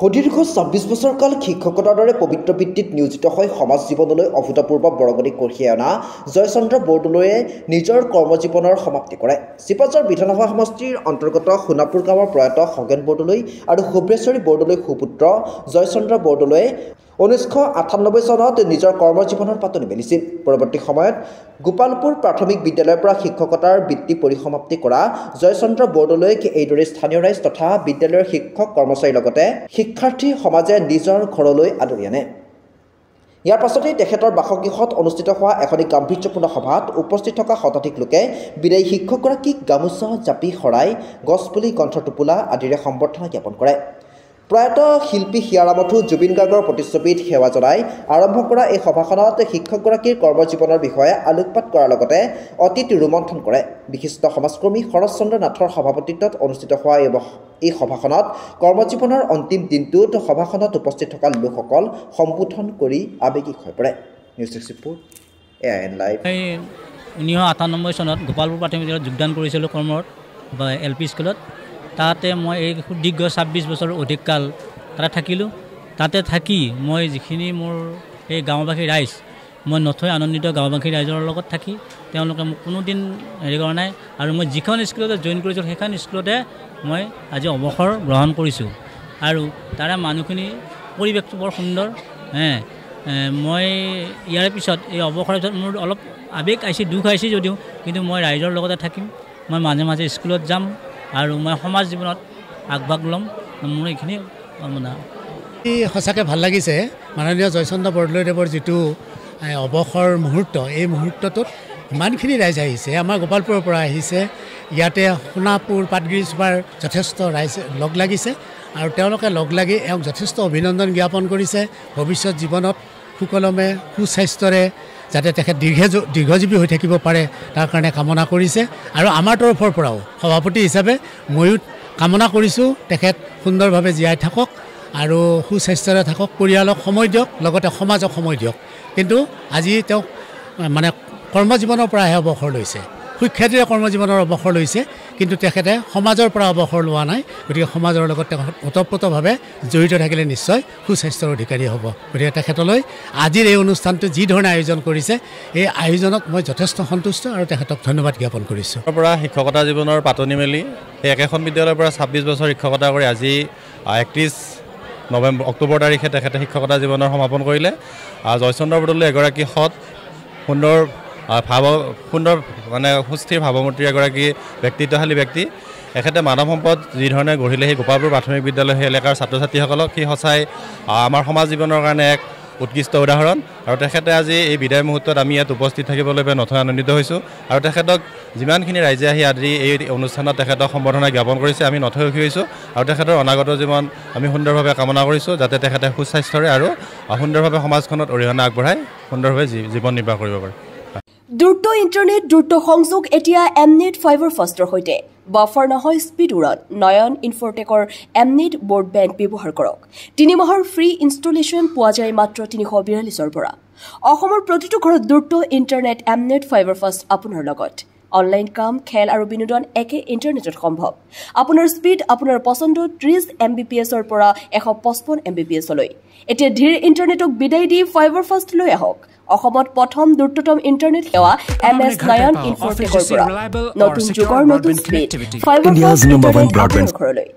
সুদীৰ্ঘ ২৬ বছৰ কাল শিক্ষকতাৰ দৰে পবিত্ৰ বৃত্তিত নিয়োজিত হৈ সমাজ জীৱনলৈ অভূতপূৰ্ব বৰঙণি কঢ়িয়াই অনা জয়চন্দ্ৰ বৰদলৈয়ে নিজৰ কৰ্মজীৱনৰ সমাপ্তি কৰে। চিপাঝাৰ বিধানসভা সমষ্টিৰ অন্তৰ্গত সোণাপুৰ গাঁৱৰ প্ৰয়াত খগেন বৰদলৈ আৰু শুভ্ৰেশ্বৰী বৰদলৈ সুপুত্ৰ জয়চন্দ্ৰ বৰদলৈয়ে ১৯৯৮ চনত নিজৰ কৰ্মজীৱনৰ পাতনি মেলিছিল। পৰৱৰ্তী সময়ত গোপালপুৰ প্ৰাথমিক বিদ্যালয়ৰ পৰা শিক্ষকতাৰ বৃত্তি পৰিসমাপ্তি কৰা জয়চন্দ্ৰ বৰদলৈক এইদৰে স্থানীয় ৰাইজ তথা বিদ্যালয়ৰ শিক্ষক কৰ্মচাৰীৰ লগতে শিক্ষাৰ্থী সমাজে নিজৰ ঘৰলৈ আদৰি আনে। ইয়াৰ পাছতেই তেখেতৰ বাসগৃহত অনুষ্ঠিত হোৱা এখনি গাম্ভীৰ্যপূৰ্ণ সভাত উপস্থিত থকা শতাধিক লোকে বিদায়ী শিক্ষকগৰাকীক গামোচা, জাপি, শৰাই, গছপুলি, কণ্ঠৰ টোপোলা আদিৰে সম্বৰ্ধনা জ্ঞাপন কৰে। প্ৰয়াত শিল্পী হিয়াৰামঠু জুবিন গাৰ্গৰ প্ৰতিচ্ছবিত সেৱা জনাই আৰম্ভ কৰা এই সভাখনত শিক্ষকগৰাকীৰ কৰ্মজীৱনৰ বিষয়ে আলোকপাত কৰাৰ লগতে অতীত ৰোমন্থন কৰে। বিশিষ্ট সমাজকৰ্মী শৰৎচন্দ্ৰ নাথৰ সভাপতিত্বত অনুষ্ঠিত হোৱা এই সভাখনত কৰ্মজীৱনৰ অন্তিম দিনটোত সভাখনত উপস্থিত থকা লোকসকল সম্বোধন কৰি আৱেগিক হৈ পৰে। News desk report, AIN live. 1998 চনত গোপালপুৰ প্ৰাথমিক বিদ্যালয়ত যোগদান কৰিছিলোঁ কৰ্মত বা LP স্কুলত। তাতে মই এই সুদীৰ্ঘ ২৬ বছৰ অধিক কাল তাতে থাকিলোঁ। তাতে থাকি মই যিখিনি মোৰ এই গাঁওবাসী ৰাইজ, মই নথৈ আনন্দিত গাঁওবাসী ৰাইজৰ লগত থাকি তেওঁলোকে মোক কোনোদিন হেৰি কৰা নাই। আৰু মই যিখন স্কুলতে জইন কৰিছিলোঁ সেইখন স্কুলতে মই আজি অৱসৰ গ্ৰহণ কৰিছোঁ। আৰু তাৰে মানুহখিনি পৰিৱেশটো বৰ সুন্দৰ। মই ইয়াৰ পিছত এই অৱসৰৰ পিছত মোৰ অলপ আৱেগ আহিছে, দুখ আহিছে যদিও, কিন্তু মই ৰাইজৰ লগতে থাকিম। মই মাজে মাজে স্কুলত যাম আৰু মই সমাজ জীৱনত আগভাগ ল'ম। মোৰ এইখিনি কামনা। সঁচাকৈ ভাল লাগিছে। মাননীয় জয়চন্দ্ৰ বৰদলৈদেৱৰ যিটো অৱসৰ মুহূৰ্ত, এই মুহূৰ্তটোত ইমানখিনি ৰাইজ আহিছে, আমাৰ গোপালপুৰৰ পৰা আহিছে। ইয়াতে সোণাপুৰ পাটগিৰি চুপাৰ যথেষ্ট ৰাইজ লগ লাগিছে আৰু তেওঁলোকে লগ লাগি এওঁক যথেষ্ট অভিনন্দন জ্ঞাপন কৰিছে। ভৱিষ্যত জীৱনত সুকলমে সুস্বাস্থ্যৰে যাতে তেখেত দীৰ্ঘজীৱী হৈ থাকিব পাৰে তাৰ কাৰণে কামনা কৰিছে। আৰু আমাৰ তৰফৰ পৰাও সভাপতি হিচাপে ময়ো কামনা কৰিছোঁ তেখেত সুন্দৰভাৱে জীয়াই থাকক আৰু সুস্বাস্থ্যৰে থাকক, পৰিয়ালক সময় দিয়ক, লগতে সমাজক সময় দিয়ক। কিন্তু আজি তেওঁক মানে কৰ্মজীৱনৰ পৰাহে অৱসৰ লৈছে, সুখ্যাতিৰে কৰ্মজীৱনৰ অৱসৰ লৈছে, কিন্তু তেখেতে সমাজৰ পৰা অৱসৰ লোৱা নাই। গতিকে সমাজৰ লগত তেখেত ওতঃপ্ৰোতভাৱে জড়িত থাকিলে নিশ্চয় সুস্বাস্থ্যৰ অধিকাৰী হ'ব। গতিকে তেখেতলৈ আজিৰ এই অনুষ্ঠানটো যি ধৰণে আয়োজন কৰিছে, এই আয়োজনত মই যথেষ্ট সন্তুষ্ট আৰু তেখেতক ধন্যবাদ জ্ঞাপন কৰিছোঁ। পৰা শিক্ষকতা জীৱনৰ পাতনি মেলি সেই একেখন বিদ্যালয়ৰ পৰা ২৬ বছৰ শিক্ষকতা কৰি আজি 31 অক্টোবৰ তাৰিখে তেখেতে শিক্ষকতা জীৱনৰ সমাপন কৰিলে। জয়চন্দ্ৰ বৰদলৈ এগৰাকী সৎ, সুন্দৰ মানে সুস্থিৰ ভাৱমূৰ্তিৰ এগৰাকী ব্যক্তিত্বশালী ব্যক্তি। এখেতে মানৱ সম্পদ যিধৰণে গঢ়িলে সেই গোপালপুৰ প্ৰাথমিক বিদ্যালয় সেই এলেকাৰ ছাত্ৰ ছাত্ৰীসকলক, সি সঁচাই আমাৰ সমাজ জীৱনৰ কাৰণে এক উৎকৃষ্ট উদাহৰণ। আৰু তেখেতে আজি এই বিদায় মুহূৰ্তত আমি ইয়াত উপস্থিত থাকিবলৈ পাই নথৈ আনন্দিত হৈছোঁ। আৰু তেখেতক যিমানখিনি ৰাইজে আহি আজি এই অনুষ্ঠানত তেখেতক সম্বৰ্ধনা জ্ঞাপন কৰিছে, আমি নথৈ সুখী হৈছোঁ। আৰু তেখেতৰ অনাগত জীৱন আমি সুন্দৰভাৱে কামনা কৰিছোঁ, যাতে তেখেতে সুস্বাস্থ্যৰে আৰু সুন্দৰভাৱে সমাজখনত অৰিহণা আগবঢ়াই সুন্দৰভাৱে জীৱন নিৰ্বাহ কৰিব পাৰে। দ্ৰুত ইণ্টাৰনেট, দ্ৰুত সংযোগ এতিয়া এমনেট ফাইবাৰ ফাষ্টৰ সৈতে। বাফাৰ নহয়, স্পীড উৰণ। নয়ন ইনফৰটেকৰ এমনেট ব্ৰডবেণ্ড ব্যৱহাৰ কৰক। ৩ মাহৰ ফ্ৰী ইনষ্টলেশ্যন পোৱা যায় মাত্ৰ ৩৪২ৰ পৰা। অসমৰ প্ৰতিটো ঘৰত দ্ৰুত ইণ্টাৰনেট এমনেট ফাইবাৰ ফাষ্ট আপোনাৰ লগত। অনলাইন কাম, খেল আৰু বিনোদন একে ইণ্টাৰনেটত সম্ভৱ। আপোনাৰ স্পীড আপোনাৰ পচন্দ ৩০ Mbps-ৰ পৰা ১৫৫ Mbps-লৈ। এতিয়া ধীৰ ইণ্টাৰনেটক বিদায় দি ফাইবাৰ ফাষ্ট লৈ আহক। অসমত প্ৰথম দ্ৰুততম ইণ্টাৰনেট সেৱা MS নয়ন ইনফৰটেকৰ পৰা। নতুন যুগৰ নতুন স্পীড, ফাইবাৰ ফাষ্ট ইণ্টাৰনেট আপোনাৰ ঘৰলৈ।